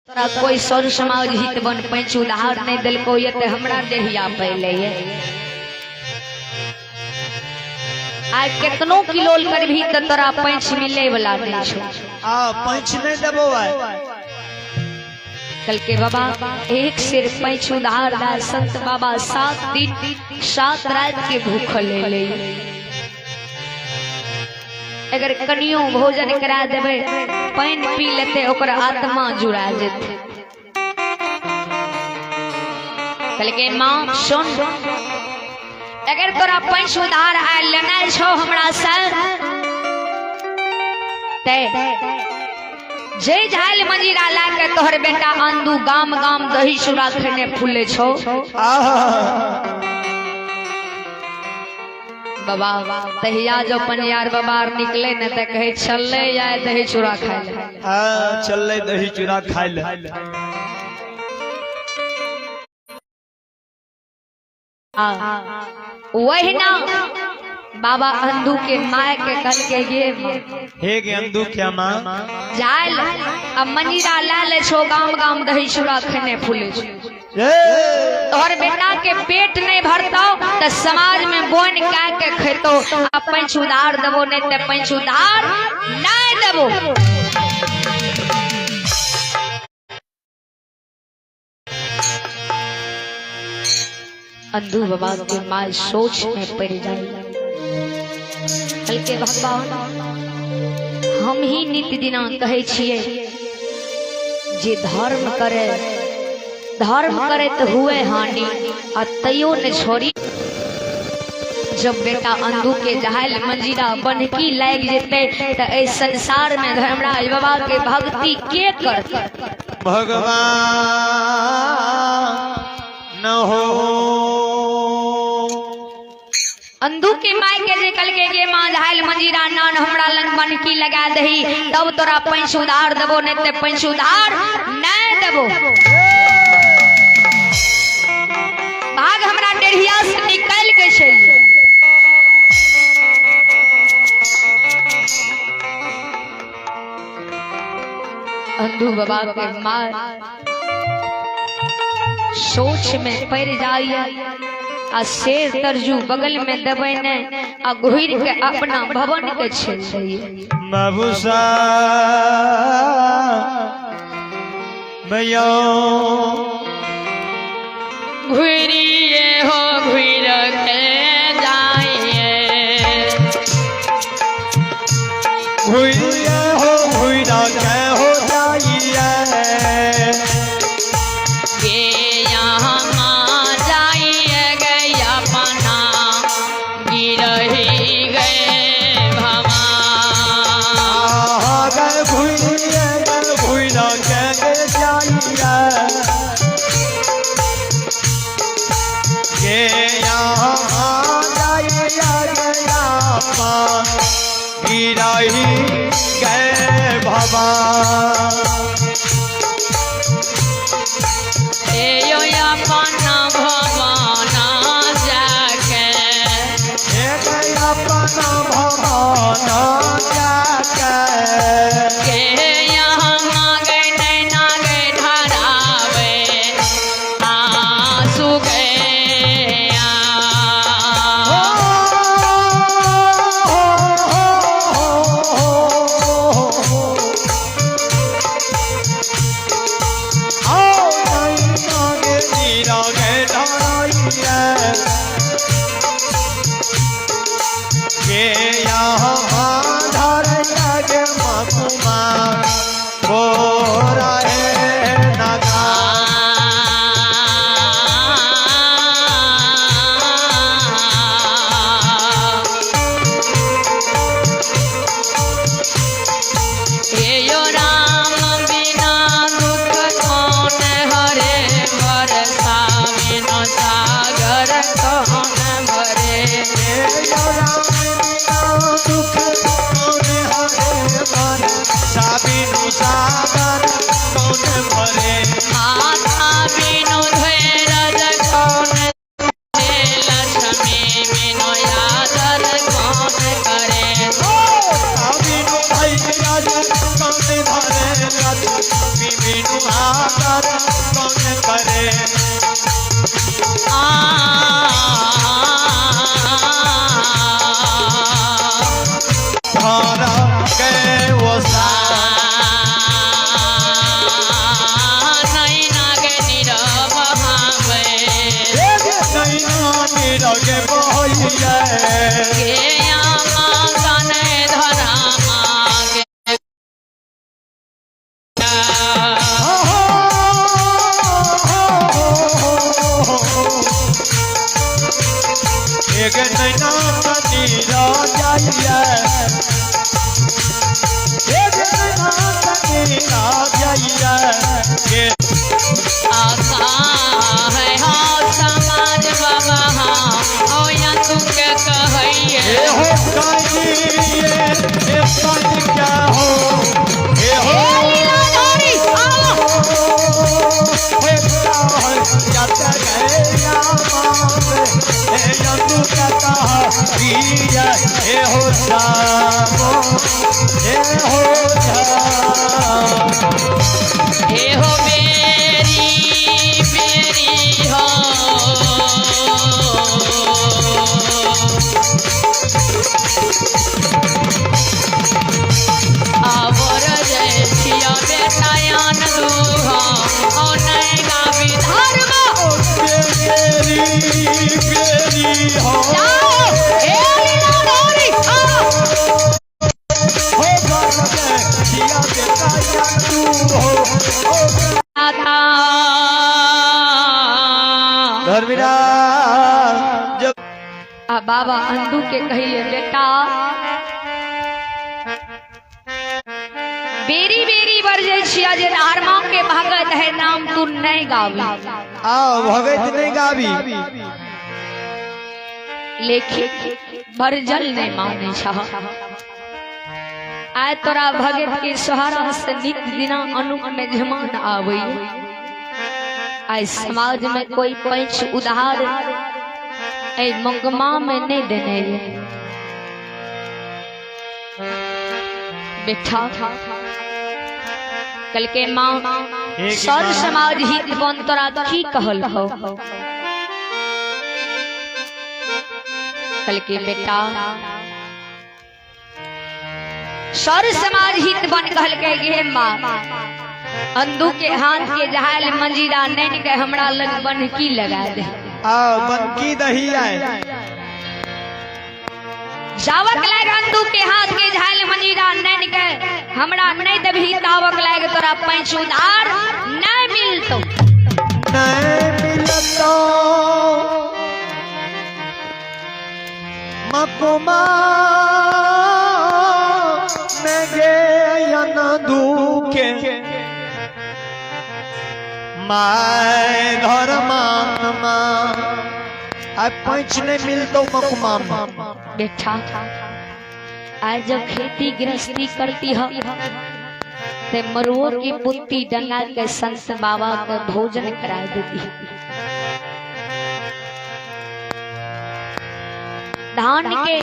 तोरा कोई सर समाज हित बन पैंच उधार नहीं दिल को ये ते हमरा देहिया पहले ये आज कितनो किलोल कर भी तो तोरा पैंच मिले वाला नहीं छो पैंच नहीं देबो कल के बाबा एक सिर पैंच उधार दा संत बाबा 7 दिन 7 रात के भूख ले अगर कनियो भोजन करा देवे पानी पी लेते ओकर आत्मा जुड़ा जेते कल के मां सुन अगर तोरा पैंच उधार आ लेना छो हमरा से ते जे झाल मंजीरा ला के तोहर बेटा अंदू गाम गाम दही चूड़ा खने फूले छो बाबा तहिया जो पंजियार बाबार निकले न त कहे चलले या दही चूड़ा खाए ले चलले दही चूड़ा खाए ले वही ना बाबा अंदू के माय के कल के हे गे अंदू क्या मां जाल अब मंजीरा ला ले छो गाम गाम दही चूड़ा खने फूले छो तोहर बेटा के पेट नहीं भरता तो समाज में बोन क्या के खेतो अब पैंच उधार देवो नहीं तो पैंच उधार नहीं देवो अंधू बाबा के माल सोच में पड़ जाए हल्के भगवान हम ही नित्य दिना कहे छिए जे धर्म करे तो हुए हानि और तैयो ने छोड़ी जब बेटा अंधू के जहाल मंजीरा बनकी लग जेते तो इस संसार में धर्मराज बाबा के भक्ति के कर भगवान न हो अंधू के माय के जे कल के मां जहाल मंजीरा नान हमरा लन बनकी लगा दही तब तोरा पैंच उधार देबो नहीं ते पैंच उधार नहीं देबो भाग हमरा डेढ़िया से निकल के चल अंधू बाबा के मार सोच में पड़ जाइए आ शेर तरजू बगल में दबे ने आ घुर के अपना भवन के छेड़ दिए मबुसा भयो घुरिए हो घुर के जाइए घुरिए हो घुर के हो जाइए गिराही गए भगवान अपना भवन जाके अपना भवन जाके यहाँ मांगे नैना गे धरावे आंसू गे आदर कौन करे धारा के वो निरगे बहिया एक नैना नीरा जाइया एक नैना नीरा जाइया के आका है हो समाज बाबा हो या तू के कहिए हे हो कहिए ये पद क्या हो हे हो लीलाधारी हे जाता है हे यंदु कहता प्रिय हे हो जामो हे हो जा हे हो मेरी हो आवर जय छिया बेटा आनंद हो ओ नैना विधर्म बेरी हो हे लीलाधारी हो जिया बेटा तू हो धर्मिरा जब बाबा अंदू के कहिए बेटा बेरी बेरी बरजे छिया जे धर्मा के भगत है नाम तू नहीं गावी आओ भगत नहीं गावी लेकिन बरजल नहीं माने छह आय तोरा भगत के सहारा से नित दिना अनुक में जमान आवे आय समाज में कोई पैंच उधार ऐ मंगमा में नहीं देने बेटा कल के माँ सर समाज हित बन तोरा की कहल हो कल के बेटा सर समाज हित बन कहल के गे माँ अंदू के हाथ के जहाल मंजीरा नैन के हमरा लग बनकी लगा दे आओ बनकी दही आए जावक लाग अंदू के हाथ के झाल मंजीरा नैन के हमरा नहीं दबी दावक लाग तोरा पैंच उधार नहीं मिलतो नहीं मिलतो मकुमा में गे अनदू के माय धर्मा आज पैंच नहीं मिलतो मकुमा बेटा आज जब खेती गृहस्थी करती है ते मरुओं की पुत्ती डंगा के संत बाबा को भोजन करा देती है धान के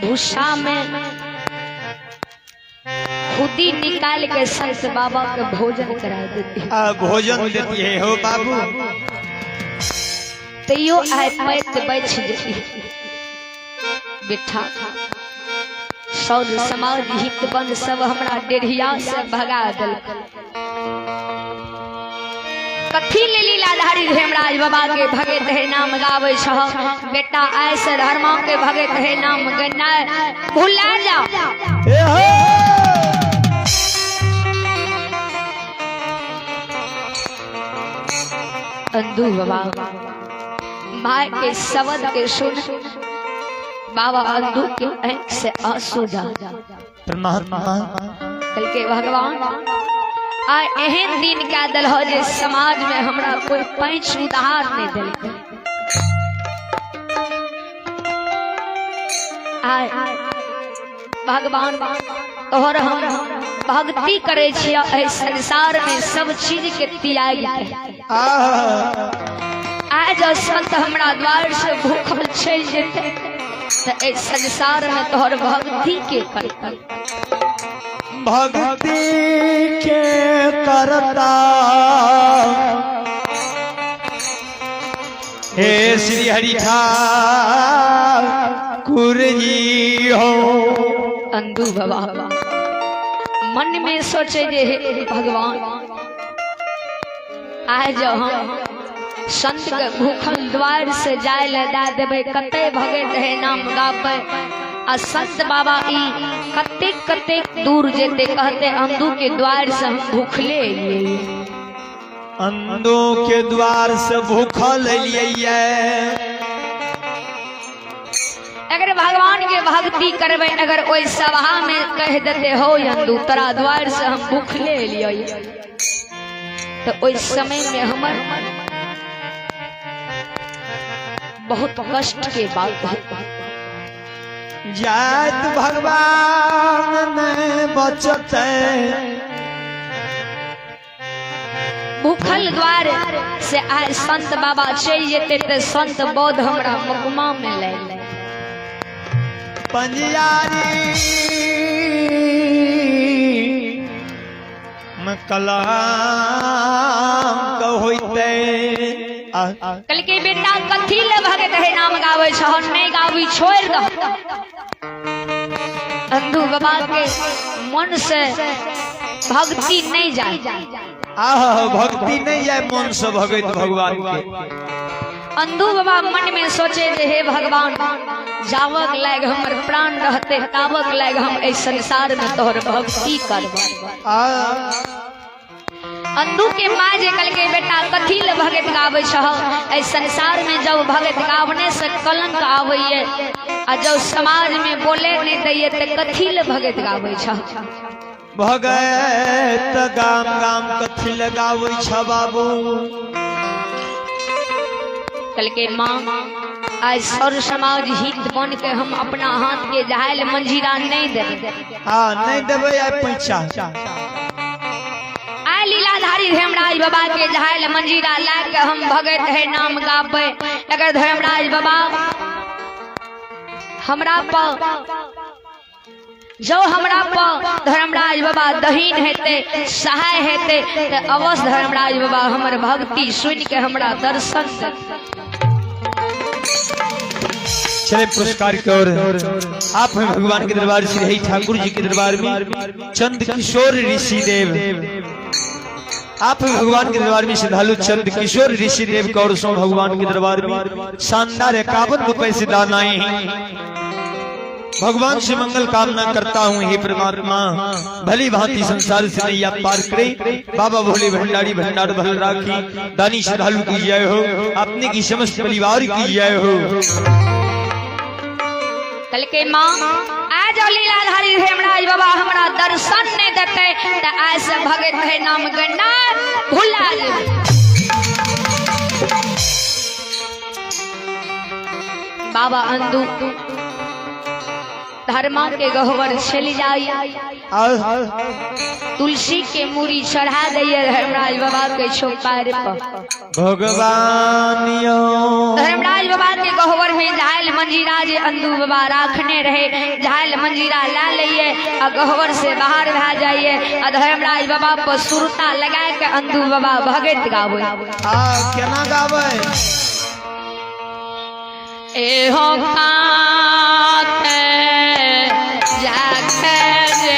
भूसा में खुदी निकाल के संत बाबा को भोजन करा देती है भोजन देती है हो बाबू तैयो पैत बच जाती बेटा सौर समाज हित बन सब हमरा डेढ़िया से भगा दल कथी ले लीलाधारी हेमराज बाबा के भगत है नाम गावे छह बेटा ऐसे धर्मा के भगत है नाम गन्ना भूला जा अंदू बाबा माँ के शब्द के सुन बाबा अंदू के आंख से आंसू जा परमात्मा कल के भगवान आ एहन दिन क्या दल हो जे समाज में हमरा कोई पैंच उधार नहीं दिल आय भगवान तोहर हम भक्ति करे छिया एहि संसार में सब चीज के त्याग आज संत हमरा द्वार से भूखल चल जेते त एहि संसार में तोहर भक्ति के करता भक्ति के करता हे श्री हरि ठाकुर जी हो। अंदू बाबा मन में सोचे जे हे भगवान आज हम संत के भूखल द्वार से जाय ले दा देबे कते भगत है नाम गाबे आ संत बाबा ई कतेक कतेक दूर जेते कहते अंदू के द्वार से हम भूखले लिए अंदू के द्वार से भूखल लिए। अगर भगवान के भक्ति करबे अगर कोई सभा में कह देते हो अंदू तोरा द्वार से हम भूखले लिए तो उस समय में हमर बहुत कष्ट के बात जात भगवान ने बचते भूखल द्वार से आज संत बाबा चल जेते तो संत बौद्ध हमरा मुकमा में ले पंजियारी में कलाम होते कल के बेटा कथी ले भगत है नाम गावे छहन नहीं गावी छोड़ दो अंधू बाबा के मन से भक्ति नहीं जाए भक्ति नहीं जाए मन से भगत भगवान के। अंधू बाबा मन में सोचे जे हे भगवान जावक लाग हमर प्राण रहते तावक लाग हम इस संसार में तोहर भक्ति करब। अंधू के माँ जे कल के बेटा कथी ले भगत गावे छह इस संसार में जब भगत गावने से कलंक आवे आ जब समाज में बोले नहीं दैये तो कथी ले भगत गावे छह भगत गाम गाम कथी लगावे छ बाबू। कल के माँ आज सर समाज हित बन के हम अपना हाथ के जहाल मंजीरा नहीं देवे नहीं देवे पैसा लीलाधारी धर्मराज बाबा के जहाल मंजीरा ला के हम भगत है नाम गावे अगर धर्मराज बाबा हमरा पर जो हमरा पर धर्मराज बाबा दहीन हेते सहाय हेते तो अवश्य धर्मराज बाबा हमर भक्ति सुन के हमरा दर्शन चले पुरस्कार की ओर आप हैं भगवान के दरबार श्री हरि ठाकुर जी के दरबार में चंद किशोर ऋषि देव आप भगवान के दरबार में श्रद्धालु चंद किशोर ऋषि देव कौर सो भगवान के दरबार में शानदार 51 रुपए से दान आए हैं। भगवान से मंगल कामना करता हूँ हे परमात्मा भली भांति संसार से नैया पार करे बाबा भोले भंडारी भंडार भल राखी दानी श्रद्धालु की जय हो अपने की समस्त परिवार की जय हो। कल के माँ आज लीलाधारी धर्मराज बाबा हमरा दर्शन नहीं देते तो आज भगत है नाम गन्ना भुला बाबा अंदू धर्मा के गहवर चली जाई तुलसी के मूरी चढ़ा दिए धर्मराज बाबा के चौपार पर भगवान धर्मराज बाबा के गहवर में झाल मंजीरा जे अंदू बाबा राखने रहे झाल मंजीरा ला लिए और गहवर से बाहर भा जाइए और धर्मराज बाबा पर सुरता लगा के अंदू बाबा भगत गावे केना गावे ए हो काते जाके जे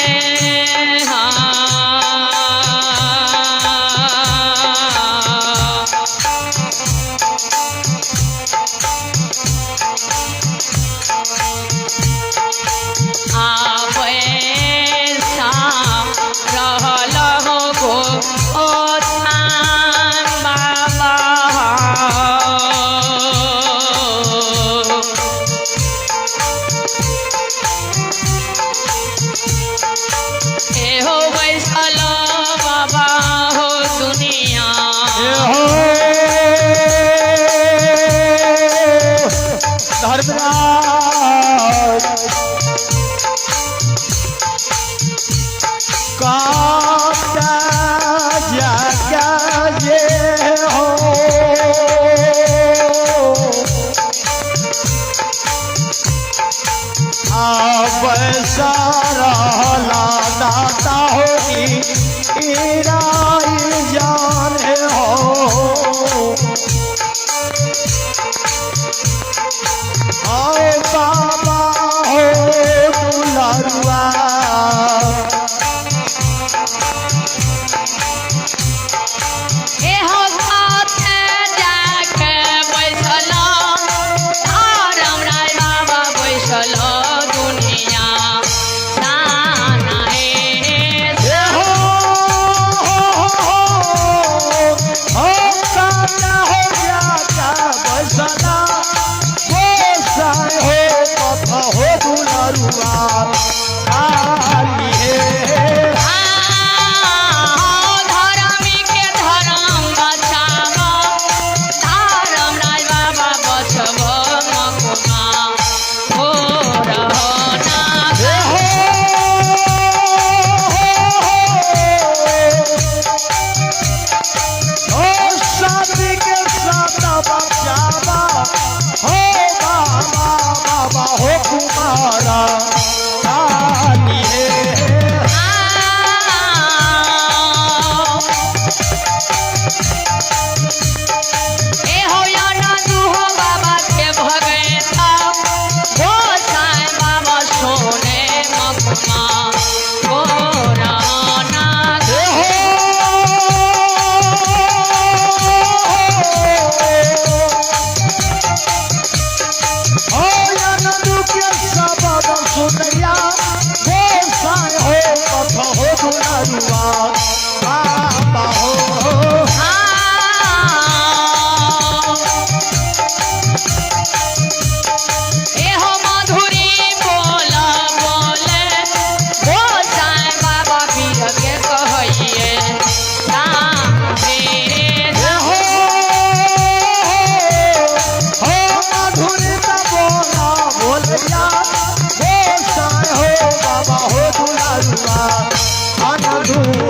आनंदू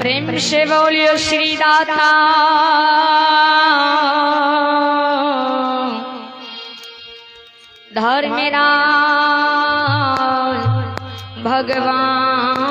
प्रेम से बोलियो श्री दाता धर्मेरा भगवान